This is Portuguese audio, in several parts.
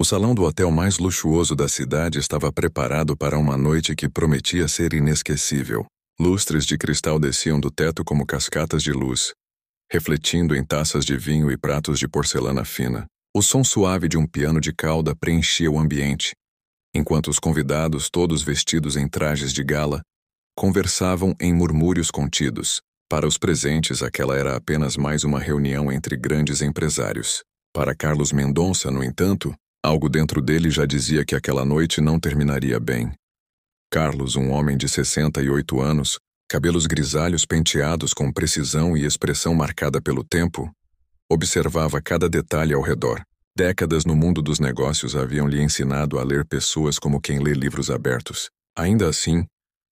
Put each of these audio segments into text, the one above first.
O salão do hotel mais luxuoso da cidade estava preparado para uma noite que prometia ser inesquecível. Lustres de cristal desciam do teto como cascatas de luz, refletindo em taças de vinho e pratos de porcelana fina. O som suave de um piano de cauda preenchia o ambiente, enquanto os convidados, todos vestidos em trajes de gala, conversavam em murmúrios contidos. Para os presentes, aquela era apenas mais uma reunião entre grandes empresários. Para Carlos Mendonça, no entanto, algo dentro dele já dizia que aquela noite não terminaria bem. Carlos, um homem de 68 anos, cabelos grisalhos penteados com precisão e expressão marcada pelo tempo, observava cada detalhe ao redor. Décadas no mundo dos negócios haviam lhe ensinado a ler pessoas como quem lê livros abertos. Ainda assim,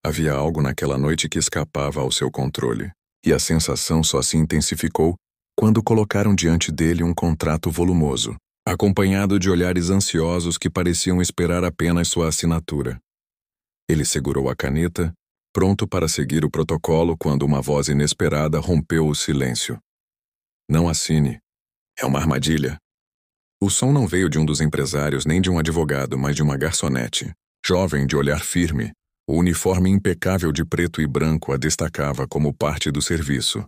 havia algo naquela noite que escapava ao seu controle. E a sensação só se intensificou quando colocaram diante dele um contrato volumoso, acompanhado de olhares ansiosos que pareciam esperar apenas sua assinatura. Ele segurou a caneta, pronto para seguir o protocolo quando uma voz inesperada rompeu o silêncio. Não assine. É uma armadilha. O som não veio de um dos empresários nem de um advogado, mas de uma garçonete. Jovem, de olhar firme, o uniforme impecável de preto e branco a destacava como parte do serviço,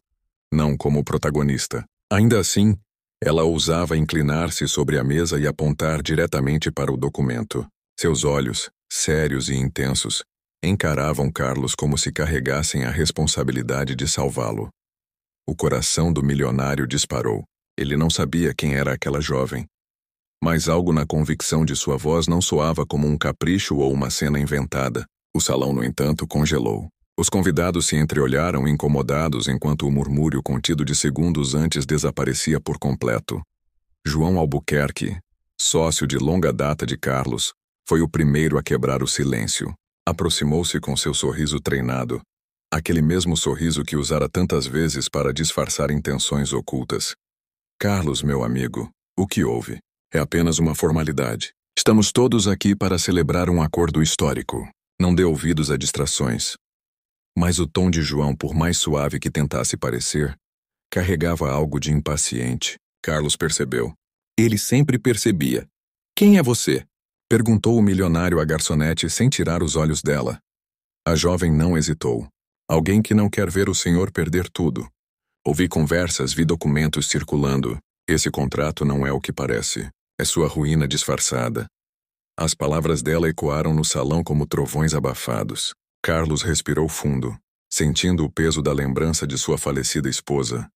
não como protagonista. Ainda assim, ela ousava inclinar-se sobre a mesa e apontar diretamente para o documento. Seus olhos, sérios e intensos, encaravam Carlos como se carregassem a responsabilidade de salvá-lo. O coração do milionário disparou. Ele não sabia quem era aquela jovem. Mas algo na convicção de sua voz não soava como um capricho ou uma cena inventada. O salão, no entanto, congelou. Os convidados se entreolharam incomodados enquanto o murmúrio contido de segundos antes desaparecia por completo. João Albuquerque, sócio de longa data de Carlos, foi o primeiro a quebrar o silêncio. Aproximou-se com seu sorriso treinado, aquele mesmo sorriso que usara tantas vezes para disfarçar intenções ocultas. Carlos, meu amigo, o que houve? É apenas uma formalidade. Estamos todos aqui para celebrar um acordo histórico. Não dê ouvidos a distrações. Mas o tom de João, por mais suave que tentasse parecer, carregava algo de impaciente. Carlos percebeu. Ele sempre percebia. Quem é você? Perguntou o milionário à garçonete sem tirar os olhos dela. A jovem não hesitou. Alguém que não quer ver o senhor perder tudo. Ouvi conversas, vi documentos circulando. Esse contrato não é o que parece. É sua ruína disfarçada. As palavras dela ecoaram no salão como trovões abafados. Carlos respirou fundo, sentindo o peso da lembrança de sua falecida esposa.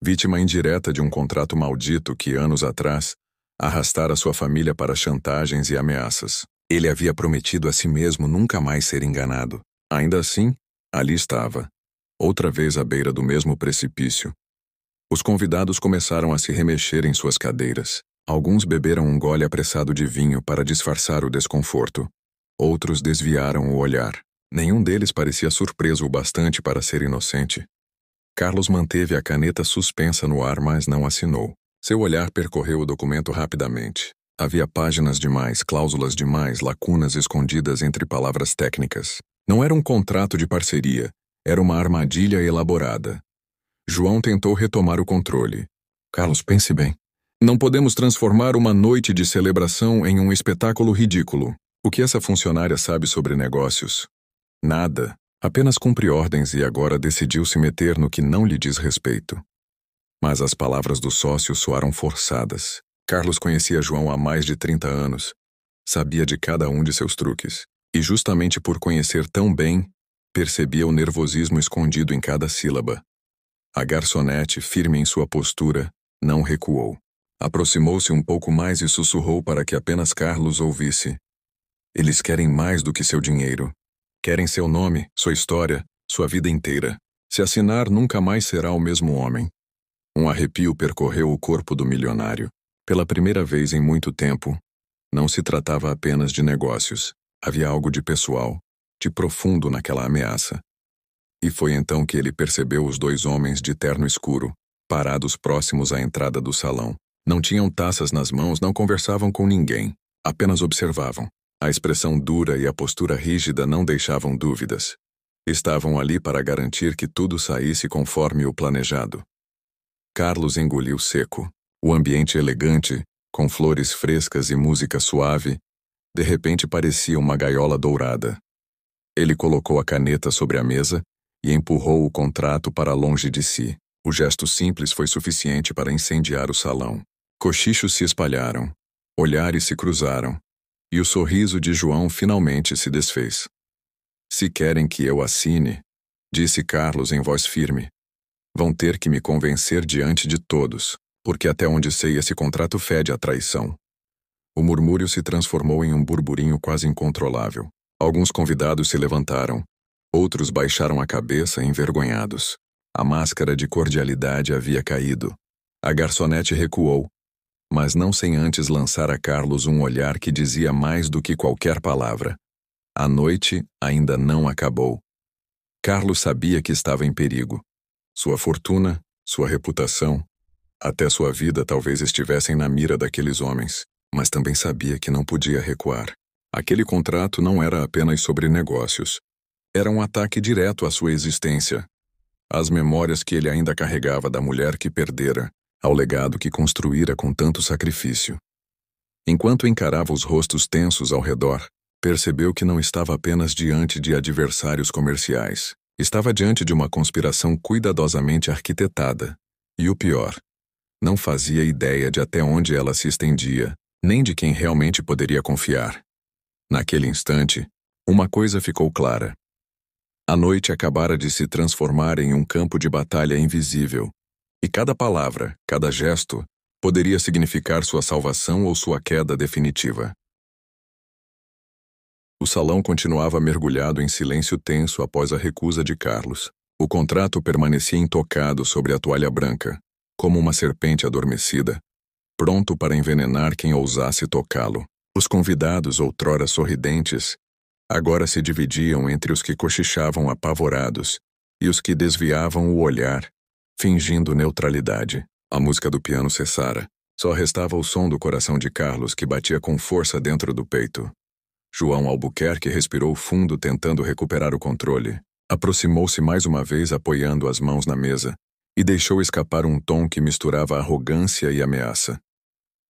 Vítima indireta de um contrato maldito que, anos atrás, arrastara sua família para chantagens e ameaças. Ele havia prometido a si mesmo nunca mais ser enganado. Ainda assim, ali estava, outra vez à beira do mesmo precipício. Os convidados começaram a se remexer em suas cadeiras. Alguns beberam um gole apressado de vinho para disfarçar o desconforto. Outros desviaram o olhar. Nenhum deles parecia surpreso o bastante para ser inocente. Carlos manteve a caneta suspensa no ar, mas não assinou. Seu olhar percorreu o documento rapidamente. Havia páginas demais, cláusulas demais, lacunas escondidas entre palavras técnicas. Não era um contrato de parceria, era uma armadilha elaborada. João tentou retomar o controle. Carlos, pense bem. Não podemos transformar uma noite de celebração em um espetáculo ridículo. O que essa funcionária sabe sobre negócios? Nada. Apenas cumpre ordens e agora decidiu se meter no que não lhe diz respeito. Mas as palavras do sócio soaram forçadas. Carlos conhecia João há mais de 30 anos. Sabia de cada um de seus truques. E justamente por conhecer tão bem, percebia o nervosismo escondido em cada sílaba. A garçonete, firme em sua postura, não recuou. Aproximou-se um pouco mais e sussurrou para que apenas Carlos ouvisse. Eles querem mais do que seu dinheiro. Querem seu nome, sua história, sua vida inteira. Se assinar, nunca mais será o mesmo homem. Um arrepio percorreu o corpo do milionário. Pela primeira vez em muito tempo, não se tratava apenas de negócios. Havia algo de pessoal, de profundo naquela ameaça. E foi então que ele percebeu os dois homens de terno escuro, parados próximos à entrada do salão. Não tinham taças nas mãos, não conversavam com ninguém, apenas observavam. A expressão dura e a postura rígida não deixavam dúvidas. Estavam ali para garantir que tudo saísse conforme o planejado. Carlos engoliu seco. O ambiente elegante, com flores frescas e música suave, de repente parecia uma gaiola dourada. Ele colocou a caneta sobre a mesa e empurrou o contrato para longe de si. O gesto simples foi suficiente para incendiar o salão. Cochichos se espalharam, olhares se cruzaram, e o sorriso de João finalmente se desfez. Se querem que eu assine, disse Carlos em voz firme, vão ter que me convencer diante de todos, porque até onde sei esse contrato fede a traição. O murmúrio se transformou em um burburinho quase incontrolável. Alguns convidados se levantaram, outros baixaram a cabeça envergonhados. A máscara de cordialidade havia caído. A garçonete recuou, mas não sem antes lançar a Carlos um olhar que dizia mais do que qualquer palavra. A noite ainda não acabou. Carlos sabia que estava em perigo. Sua fortuna, sua reputação, até sua vida talvez estivessem na mira daqueles homens, mas também sabia que não podia recuar. Aquele contrato não era apenas sobre negócios. Era um ataque direto à sua existência, às memórias que ele ainda carregava da mulher que perdera, ao legado que construíra com tanto sacrifício. Enquanto encarava os rostos tensos ao redor, percebeu que não estava apenas diante de adversários comerciais. Estava diante de uma conspiração cuidadosamente arquitetada. E o pior, não fazia ideia de até onde ela se estendia, nem de quem realmente poderia confiar. Naquele instante, uma coisa ficou clara. A noite acabara de se transformar em um campo de batalha invisível, e cada palavra, cada gesto, poderia significar sua salvação ou sua queda definitiva. O salão continuava mergulhado em silêncio tenso após a recusa de Carlos. O contrato permanecia intocado sobre a toalha branca, como uma serpente adormecida, pronto para envenenar quem ousasse tocá-lo. Os convidados, outrora sorridentes, agora se dividiam entre os que cochichavam apavorados e os que desviavam o olhar, fingindo neutralidade. A música do piano cessara. Só restava o som do coração de Carlos que batia com força dentro do peito. João Albuquerque respirou fundo tentando recuperar o controle. Aproximou-se mais uma vez apoiando as mãos na mesa e deixou escapar um tom que misturava arrogância e ameaça.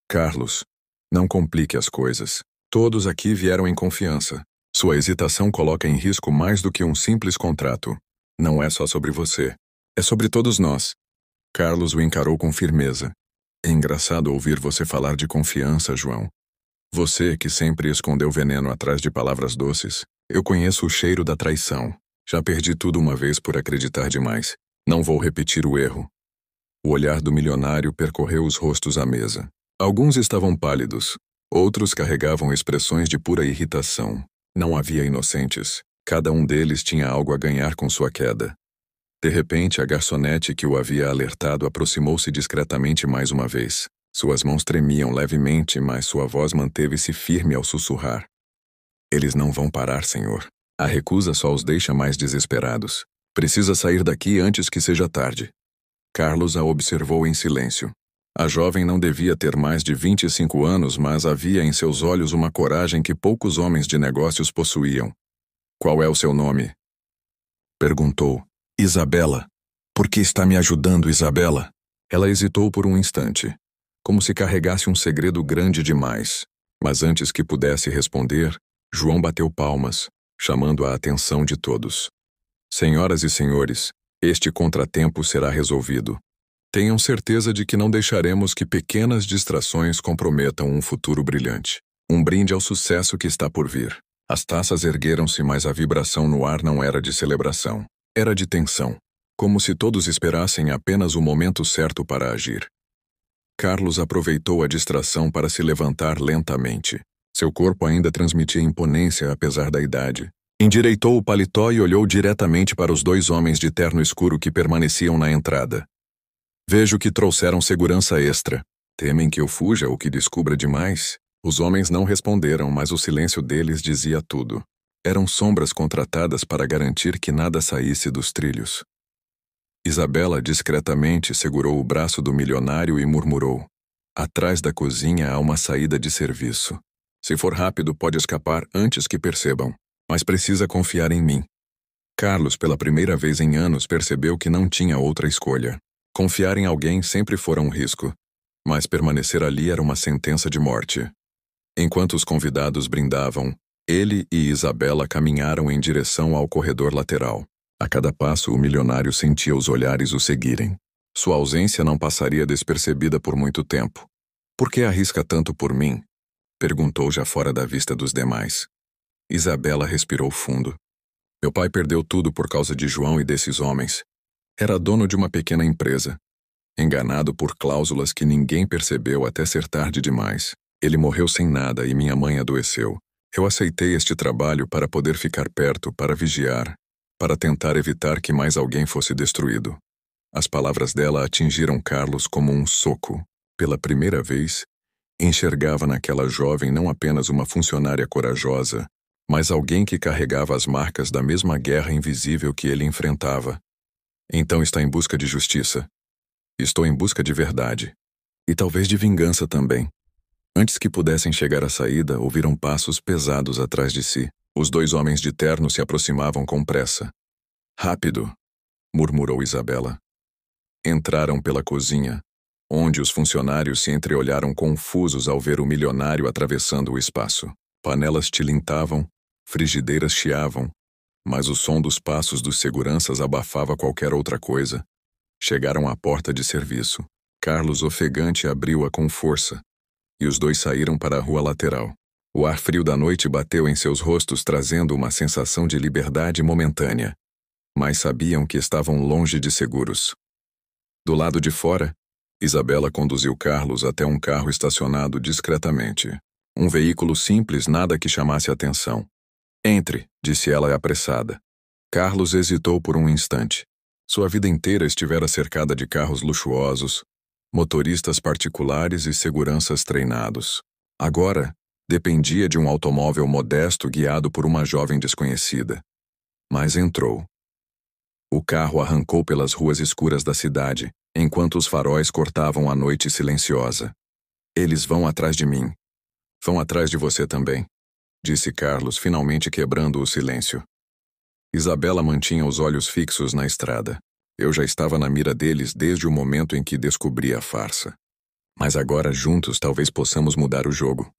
Carlos, não complique as coisas. Todos aqui vieram em confiança. Sua hesitação coloca em risco mais do que um simples contrato. Não é só sobre você. É sobre todos nós. Carlos o encarou com firmeza. É engraçado ouvir você falar de confiança, João. Você que sempre escondeu veneno atrás de palavras doces. Eu conheço o cheiro da traição. Já perdi tudo uma vez por acreditar demais. Não vou repetir o erro. O olhar do milionário percorreu os rostos à mesa. Alguns estavam pálidos. Outros carregavam expressões de pura irritação. Não havia inocentes. Cada um deles tinha algo a ganhar com sua queda. De repente, a garçonete que o havia alertado aproximou-se discretamente mais uma vez. Suas mãos tremiam levemente, mas sua voz manteve-se firme ao sussurrar. Eles não vão parar, senhor. A recusa só os deixa mais desesperados. Precisa sair daqui antes que seja tarde. Carlos a observou em silêncio. A jovem não devia ter mais de 25 anos, mas havia em seus olhos uma coragem que poucos homens de negócios possuíam. Qual é o seu nome? Perguntou. Isabela. Por que está me ajudando, Isabela? Ela hesitou por um instante, como se carregasse um segredo grande demais. Mas antes que pudesse responder, João bateu palmas, chamando a atenção de todos. Senhoras e senhores, este contratempo será resolvido. Tenham certeza de que não deixaremos que pequenas distrações comprometam um futuro brilhante. Um brinde ao sucesso que está por vir. As taças ergueram-se, mas a vibração no ar não era de celebração. Era de tensão, como se todos esperassem apenas o momento certo para agir. Carlos aproveitou a distração para se levantar lentamente. Seu corpo ainda transmitia imponência apesar da idade. Endireitou o paletó e olhou diretamente para os dois homens de terno escuro que permaneciam na entrada. Vejo que trouxeram segurança extra. Temem que eu fuja ou que descubra demais? Os homens não responderam, mas o silêncio deles dizia tudo. Eram sombras contratadas para garantir que nada saísse dos trilhos. Isabela discretamente segurou o braço do milionário e murmurou. Atrás da cozinha há uma saída de serviço. Se for rápido, pode escapar antes que percebam. Mas precisa confiar em mim. Carlos, pela primeira vez em anos, percebeu que não tinha outra escolha. Confiar em alguém sempre fora um risco. mas permanecer ali era uma sentença de morte. Enquanto os convidados brindavam, ele e Isabela caminharam em direção ao corredor lateral. A cada passo, o milionário sentia os olhares o seguirem. Sua ausência não passaria despercebida por muito tempo. Por que arrisca tanto por mim? Perguntou já fora da vista dos demais. Isabela respirou fundo. Meu pai perdeu tudo por causa de João e desses homens. Era dono de uma pequena empresa. Enganado por cláusulas que ninguém percebeu até ser tarde demais. Ele morreu sem nada e minha mãe adoeceu. Eu aceitei este trabalho para poder ficar perto, para vigiar, para tentar evitar que mais alguém fosse destruído. As palavras dela atingiram Carlos como um soco. Pela primeira vez, enxergava naquela jovem não apenas uma funcionária corajosa, mas alguém que carregava as marcas da mesma guerra invisível que ele enfrentava. Então está em busca de justiça. Estou em busca de verdade. E talvez de vingança também. Antes que pudessem chegar à saída, ouviram passos pesados atrás de si. Os dois homens de terno se aproximavam com pressa. Rápido, murmurou Isabela. Entraram pela cozinha, onde os funcionários se entreolharam confusos ao ver o milionário atravessando o espaço. Panelas tilintavam, frigideiras chiavam, mas o som dos passos dos seguranças abafava qualquer outra coisa. Chegaram à porta de serviço. Carlos, ofegante, abriu-a com força, e os dois saíram para a rua lateral. O ar frio da noite bateu em seus rostos, trazendo uma sensação de liberdade momentânea. Mas sabiam que estavam longe de seguros. Do lado de fora, Isabela conduziu Carlos até um carro estacionado discretamente. Um veículo simples, nada que chamasse atenção. Entre, disse ela apressada. Carlos hesitou por um instante. Sua vida inteira estivera cercada de carros luxuosos, motoristas particulares e seguranças treinados. Agora, dependia de um automóvel modesto guiado por uma jovem desconhecida. Mas entrou. O carro arrancou pelas ruas escuras da cidade, enquanto os faróis cortavam a noite silenciosa. Eles vão atrás de mim. Vão atrás de você também, disse Carlos, finalmente quebrando o silêncio. Isabela mantinha os olhos fixos na estrada. Eu já estava na mira deles desde o momento em que descobri a farsa. Mas agora, juntos, talvez possamos mudar o jogo.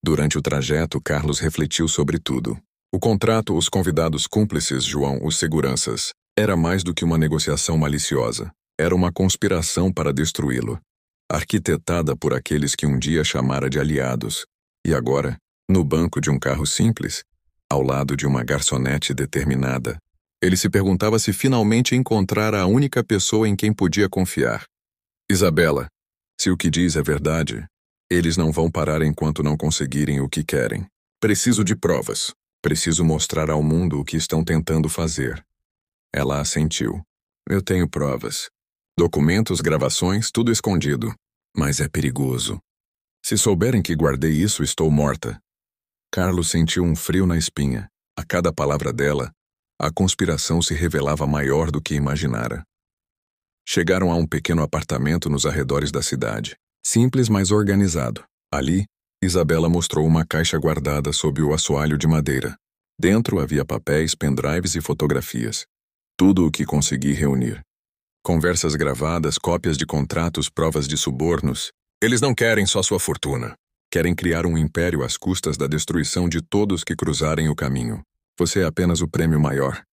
Durante o trajeto, Carlos refletiu sobre tudo. O contrato, os convidados cúmplices, João, os seguranças, era mais do que uma negociação maliciosa. Era uma conspiração para destruí-lo, arquitetada por aqueles que um dia chamara de aliados, e agora, no banco de um carro simples, ao lado de uma garçonete determinada, ele se perguntava se finalmente encontrara a única pessoa em quem podia confiar. Isabela, se o que diz é verdade, eles não vão parar enquanto não conseguirem o que querem. Preciso de provas. Preciso mostrar ao mundo o que estão tentando fazer. Ela assentiu. Eu tenho provas. Documentos, gravações, tudo escondido. Mas é perigoso. Se souberem que guardei isso, estou morta. Carlos sentiu um frio na espinha. A cada palavra dela, a conspiração se revelava maior do que imaginara. Chegaram a um pequeno apartamento nos arredores da cidade. Simples, mas organizado. Ali, Isabela mostrou uma caixa guardada sob o assoalho de madeira. Dentro havia papéis, pendrives e fotografias. Tudo o que consegui reunir. Conversas gravadas, cópias de contratos, provas de subornos. Eles não querem só sua fortuna. Querem criar um império às custas da destruição de todos que cruzarem o caminho. Você é apenas o prêmio maior.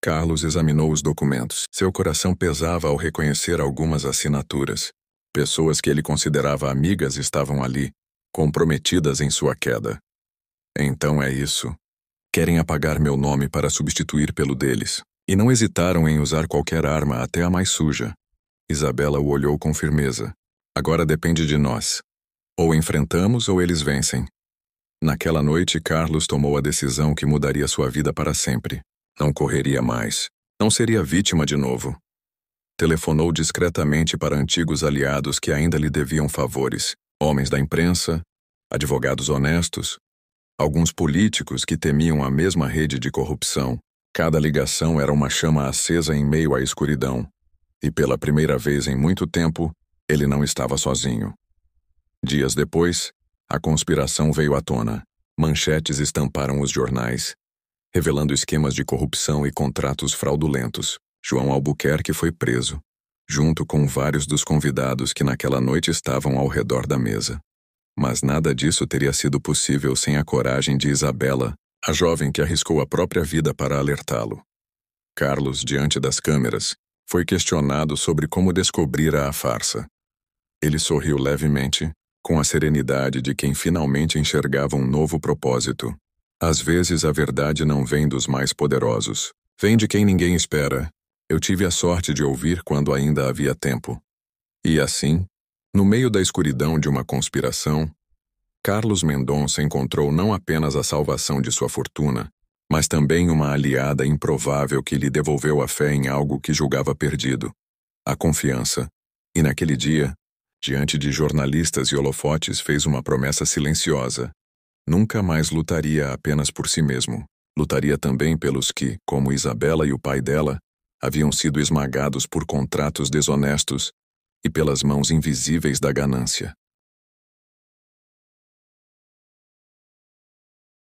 Carlos examinou os documentos. Seu coração pesava ao reconhecer algumas assinaturas. Pessoas que ele considerava amigas estavam ali, comprometidas em sua queda. Então é isso. Querem apagar meu nome para substituir pelo deles. E não hesitaram em usar qualquer arma, até a mais suja. Isabela o olhou com firmeza. Agora depende de nós. Ou enfrentamos ou eles vencem. Naquela noite, Carlos tomou a decisão que mudaria sua vida para sempre. Não correria mais. Não seria vítima de novo. Telefonou discretamente para antigos aliados que ainda lhe deviam favores. Homens da imprensa, advogados honestos, alguns políticos que temiam a mesma rede de corrupção. Cada ligação era uma chama acesa em meio à escuridão. E pela primeira vez em muito tempo, ele não estava sozinho. Dias depois, a conspiração veio à tona. Manchetes estamparam os jornais, revelando esquemas de corrupção e contratos fraudulentos. João Albuquerque foi preso. junto com vários dos convidados que naquela noite estavam ao redor da mesa. Mas nada disso teria sido possível sem a coragem de Isabela, a jovem que arriscou a própria vida para alertá-lo. Carlos, diante das câmeras, foi questionado sobre como descobrira a farsa. Ele sorriu levemente, com a serenidade de quem finalmente enxergava um novo propósito. Às vezes a verdade não vem dos mais poderosos. Vem de quem ninguém espera. Eu tive a sorte de ouvir quando ainda havia tempo. E assim, no meio da escuridão de uma conspiração, Carlos Mendonça encontrou não apenas a salvação de sua fortuna, mas também uma aliada improvável que lhe devolveu a fé em algo que julgava perdido, a confiança. E naquele dia, diante de jornalistas e holofotes, fez uma promessa silenciosa. Nunca mais lutaria apenas por si mesmo. Lutaria também pelos que, como Isabela e o pai dela, haviam sido esmagados por contratos desonestos e pelas mãos invisíveis da ganância.